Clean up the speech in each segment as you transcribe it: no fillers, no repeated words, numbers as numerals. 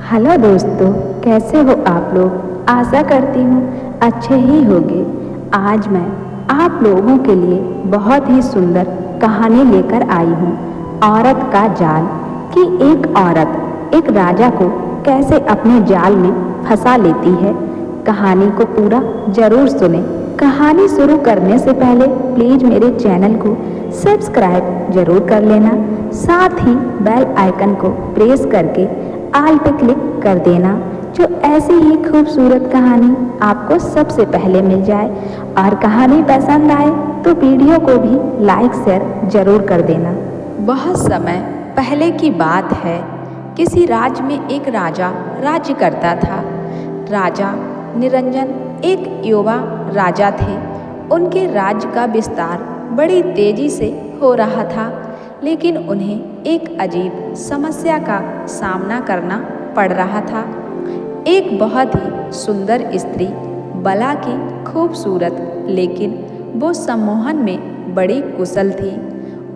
Hello दोस्तों, कैसे हो आप लोग। आशा करती हूँ अच्छे ही होंगे। आज मैं आप लोगों के लिए बहुत ही सुंदर कहानी लेकर आई हूँ, औरत का जाल। कि एक औरत एक राजा को कैसे अपने जाल में फंसा लेती है। कहानी को पूरा जरूर सुने। कहानी शुरू करने से पहले प्लीज मेरे चैनल को सब्सक्राइब जरूर कर लेना, साथ ही बेल आइकन को प्रेस करके ऑल पे क्लिक कर देना, जो ऐसी ही खूबसूरत कहानी आपको सबसे पहले मिल जाए। और कहानी पसंद आए तो वीडियो को भी लाइक शेयर जरूर कर देना। बहुत समय पहले की बात है। किसी राज्य में एक राजा राज्य करता था। राजा निरंजन एक युवा राजा थे। उनके राज्य का विस्तार बड़ी तेजी से हो रहा था, लेकिन उन्हें एक अजीब समस्या का सामना करना पड़ रहा था। एक बहुत ही सुंदर स्त्री, बला की खूबसूरत, लेकिन वो सम्मोहन में बड़ी कुशल थी।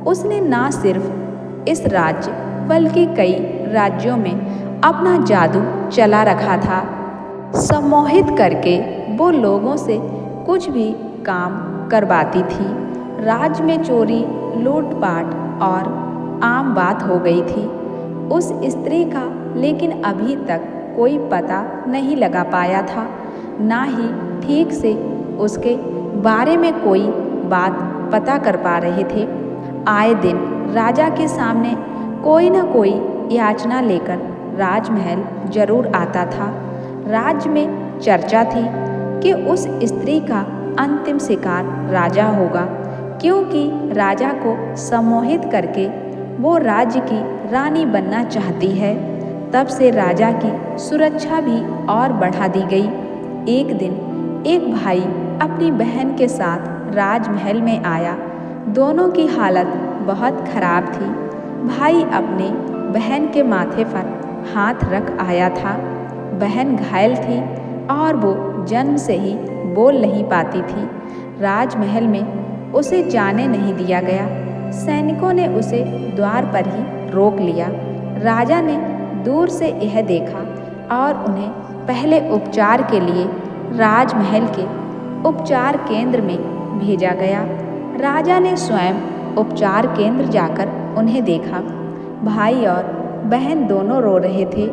उसने ना सिर्फ इस राज्य बल्कि कई राज्यों में अपना जादू चला रखा था। सम्मोहित करके वो लोगों से कुछ भी काम करवाती थी। राज्य में चोरी, लूटपाट और आम बात हो गई थी। उस स्त्री का लेकिन अभी तक कोई पता नहीं लगा पाया था, ना ही ठीक से उसके बारे में कोई बात पता कर पा रहे थे। आए दिन राजा के सामने कोई न कोई याचना लेकर राजमहल जरूर आता था। राज्य में चर्चा थी कि उस स्त्री का अंतिम शिकार राजा होगा, क्योंकि राजा को सम्मोहित करके वो राज्य की रानी बनना चाहती है। तब से राजा की सुरक्षा भी और बढ़ा दी गई। एक दिन एक भाई अपनी बहन के साथ राजमहल में आया। दोनों की हालत बहुत खराब थी। भाई अपने बहन के माथे पर हाथ रख आया था। बहन घायल थी और वो जन्म से ही बोल नहीं पाती थी। राजमहल में उसे जाने नहीं दिया गया। सैनिकों ने उसे द्वार पर ही रोक लिया। राजा ने दूर से यह देखा और उन्हें पहले उपचार के लिए राजमहल के उपचार केंद्र में भेजा गया। राजा ने स्वयं उपचार केंद्र जाकर उन्हें देखा। भाई और बहन दोनों रो रहे थे।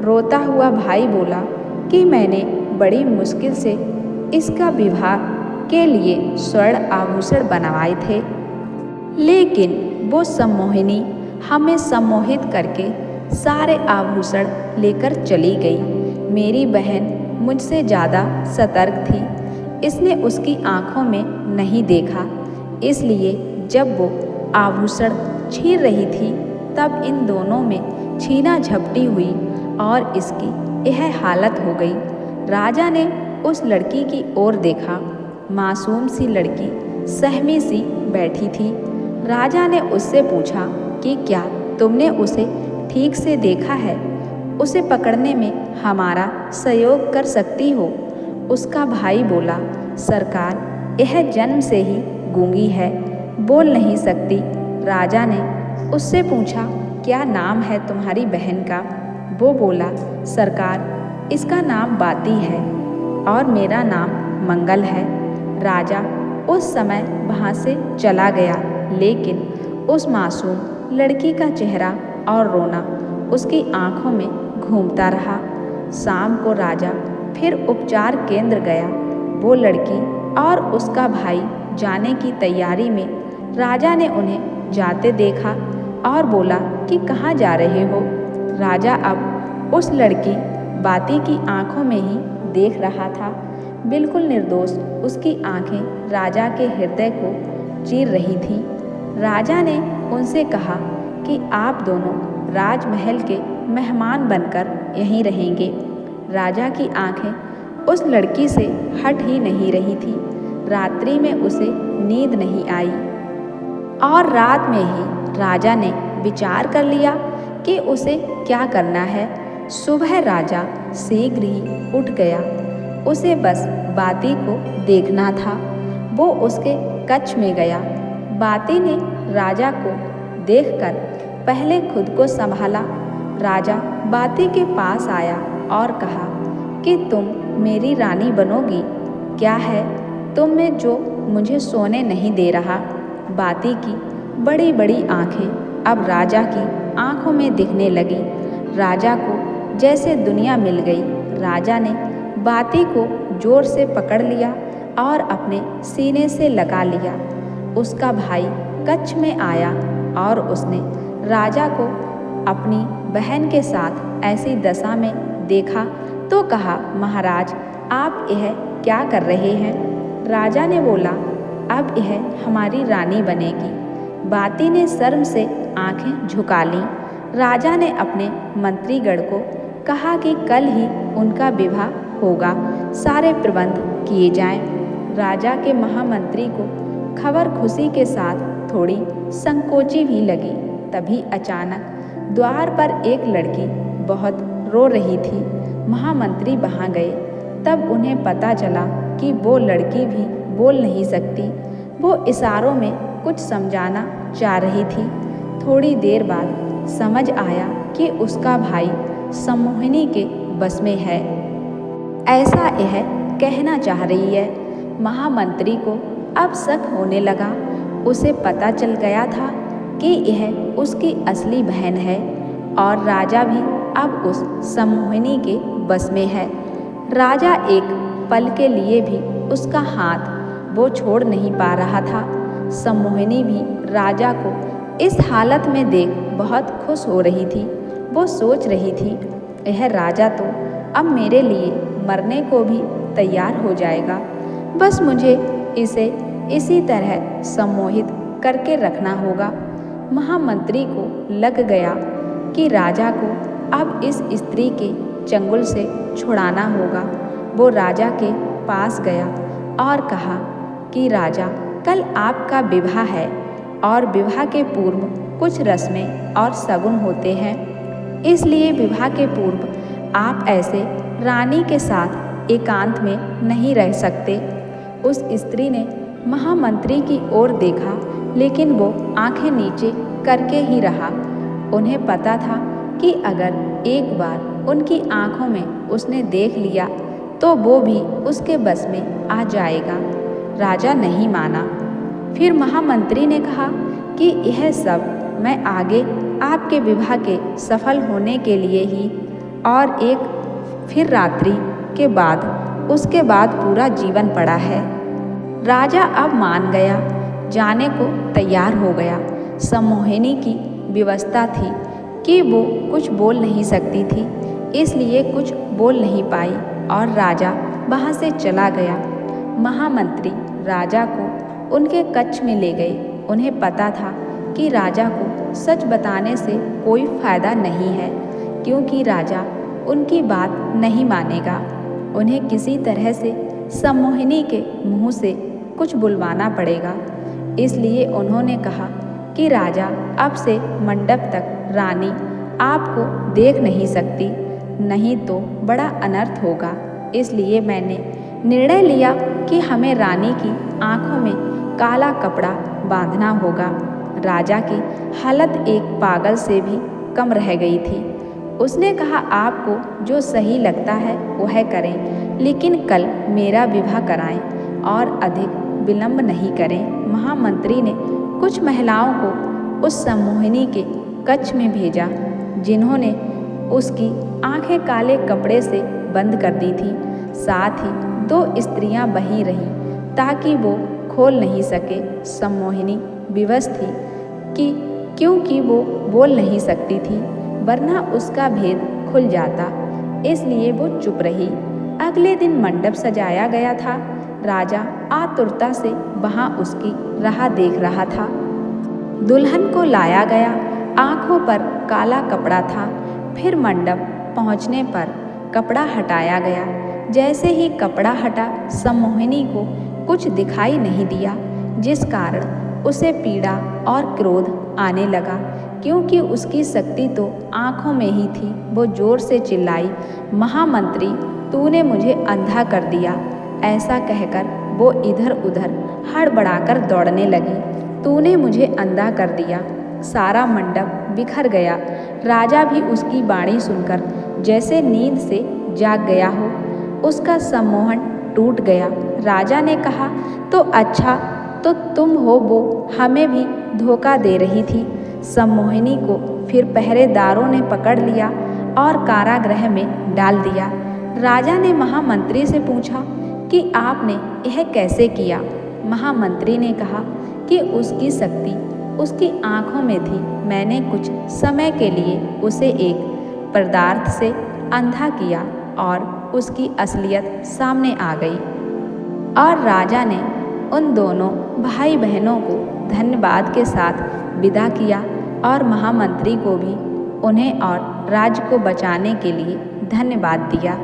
रोता हुआ भाई बोला कि मैंने बड़ी मुश्किल से इसका विवाह के लिए स्वर्ण आभूषण बनवाए थे, लेकिन वो सम्मोहिनी हमें सम्मोहित करके सारे आभूषण लेकर चली गई। मेरी बहन मुझसे ज़्यादा सतर्क थी। इसने उसकी आँखों में नहीं देखा, इसलिए जब वो आभूषण छीन रही थी तब इन दोनों में छीना झपटी हुई और इसकी यह हालत हो गई। राजा ने उस लड़की की ओर देखा। मासूम सी लड़की सहमी सी बैठी थी। राजा ने उससे पूछा कि क्या तुमने उसे ठीक से देखा है? उसे पकड़ने में हमारा सहयोग कर सकती हो? उसका भाई बोला, सरकार, यह जन्म से ही गूंगी है, बोल नहीं सकती। राजा ने उससे पूछा, क्या नाम है तुम्हारी बहन का? वो बोला, सरकार, इसका नाम बाती है और मेरा नाम मंगल है। राजा उस समय वहाँ से चला गया, लेकिन उस मासूम लड़की का चेहरा और रोना उसकी आंखों में घूमता रहा। शाम को राजा फिर उपचार केंद्र गया। वो लड़की और उसका भाई जाने की तैयारी में राजा ने उन्हें जाते देखा और बोला कि कहाँ जा रहे हो? राजा अब उस लड़की बाती की आंखों में ही देख रहा था। बिल्कुल निर्दोष उसकी आंखें राजा के हृदय को चीर रही थी। राजा ने उनसे कहा कि आप दोनों राजमहल के मेहमान बनकर यहीं रहेंगे। राजा की आंखें उस लड़की से हट ही नहीं रही थी। रात्रि में उसे नींद नहीं आई और रात में ही राजा ने विचार कर लिया कि उसे क्या करना है। सुबह राजा शीघ्र ही उठ गया। उसे बस बाती को देखना था। वो उसके कक्ष में गया। बाती ने राजा को देखकर पहले खुद को संभाला राजा बाती के पास आया और कहा कि तुम मेरी रानी बनोगी? क्या है तुम में जो मुझे सोने नहीं दे रहा? बाती की बड़ी बड़ी आंखें अब राजा की आंखों में दिखने लगी। राजा को जैसे दुनिया मिल गई। राजा ने बाती को जोर से पकड़ लिया और अपने सीने से लगा लिया। उसका भाई कच्छ में आया और उसने राजा को अपनी बहन के साथ ऐसी दशा में देखा तो कहा, महाराज आप यह क्या कर रहे हैं? राजा ने बोला, अब यह हमारी रानी बनेगी। बाती ने शर्म से आंखें झुका लीं। राजा ने अपने मंत्रीगण को कहा कि कल ही उनका विवाह होगा, सारे प्रबंध किए जाएं। राजा के महामंत्री को खबर खुशी के साथ थोड़ी संकोची भी लगी। तभी अचानक द्वार पर एक लड़की बहुत रो रही थी। महामंत्री वहाँ गए। तब उन्हें पता चला कि वो लड़की भी बोल नहीं सकती। वो इशारों में कुछ समझाना चाह रही थी। थोड़ी देर बाद समझ आया कि उसका भाई सम्मोहिनी के बस में है, ऐसा यह कहना चाह रही है। महामंत्री को अब शक होने लगा। उसे पता चल गया था कि यह उसकी असली बहन है और राजा भी अब उस सम्मोहिनी के बस में है। राजा एक पल के लिए भी उसका हाथ वो छोड़ नहीं पा रहा था। सम्मोहिनी भी राजा को इस हालत में देख बहुत खुश हो रही थी। वो सोच रही थी, यह राजा तो अब मेरे लिए मरने को भी तैयार हो जाएगा। बस मुझे इसे इसी तरह सम्मोहित करके रखना होगा। महामंत्री को लग गया कि राजा को अब इस स्त्री के चंगुल से छुड़ाना होगा। वो राजा के पास गया और कहा कि राजा, कल आपका विवाह है और विवाह के पूर्व कुछ रस्में और शगुन होते हैं, इसलिए विवाह के पूर्व आप ऐसे रानी के साथ एकांत में नहीं रह सकते। उस स्त्री ने महामंत्री की ओर देखा, लेकिन वो आंखें नीचे करके ही रहा। उन्हें पता था कि अगर एक बार उनकी आंखों में उसने देख लिया तो वो भी उसके बस में आ जाएगा। राजा नहीं माना। फिर महामंत्री ने कहा कि यह सब मैं आगे आपके विवाह के सफल होने के लिए ही और एक फिर रात्रि के बाद उसके बाद पूरा जीवन पड़ा है। राजा अब मान गया, जाने को तैयार हो गया। सम्मोहिनी की व्यवस्था थी कि वो कुछ बोल नहीं सकती थी, इसलिए कुछ बोल नहीं पाई और राजा वहाँ से चला गया। महामंत्री राजा को उनके कक्ष में ले गए। उन्हें पता था कि राजा को सच बताने से कोई फायदा नहीं है, क्योंकि राजा उनकी बात नहीं मानेगा। उन्हें किसी तरह से सम्मोहिनी के मुंह से कुछ बुलवाना पड़ेगा। इसलिए उन्होंने कहा कि राजा, अब से मंडप तक रानी आपको देख नहीं सकती, नहीं तो बड़ा अनर्थ होगा। इसलिए मैंने निर्णय लिया कि हमें रानी की आंखों में काला कपड़ा बांधना होगा। राजा की हालत एक पागल से भी कम रह गई थी। उसने कहा, आपको जो सही लगता है वह करें, लेकिन कल मेरा विवाह कराएं और अधिक विलंब नहीं करें। महामंत्री ने कुछ महिलाओं को उस सम्मोहिनी के कक्ष में भेजा, जिन्होंने उसकी आंखें काले कपड़े से बंद कर दी थी। साथ ही 2 स्त्रियां बही रहीं ताकि वो खोल नहीं सके। सम्मोहिनी विवश थी कि क्योंकि वो बोल नहीं सकती थी, वरना उसका भेद खुल जाता, इसलिए वो चुप रही। अगले दिन मंडप सजाया गया था। राजा आतुरता से वहाँ उसकी राह देख रहा था। दुल्हन को लाया गया। आंखों पर काला कपड़ा था। फिर मंडप पहुँचने पर कपड़ा हटाया गया। जैसे ही कपड़ा हटा, सम्मोहिनी को कुछ दिखाई नहीं दिया, जिस कारण उसे पीड़ा और क्रोध आने लगा, क्योंकि उसकी शक्ति तो आंखों में ही थी। वो जोर से चिल्लाई, महामंत्री, तूने मुझे अंधा कर दिया। ऐसा कहकर वो इधर उधर हड़बड़ाकर दौड़ने लगी। तूने मुझे अंधा कर दिया। सारा मंडप बिखर गया। राजा भी उसकी वाणी सुनकर जैसे नींद से जाग गया हो, उसका सम्मोहन टूट गया। राजा ने कहा, तो अच्छा, तो तुम हो वो हमें भी धोखा दे रही थी। सम्मोहिनी को फिर पहरेदारों ने पकड़ लिया और कारागृह में डाल दिया। राजा ने महामंत्री से पूछा कि आपने यह कैसे किया। महामंत्री ने कहा कि उसकी शक्ति उसकी आँखों में थी। मैंने कुछ समय के लिए उसे एक पदार्थ से अंधा किया और उसकी असलियत सामने आ गई। और राजा ने उन दोनों भाई बहनों को धन्यवाद के साथ विदा किया और महामंत्री को भी उन्हें और राज्य को बचाने के लिए धन्यवाद दिया।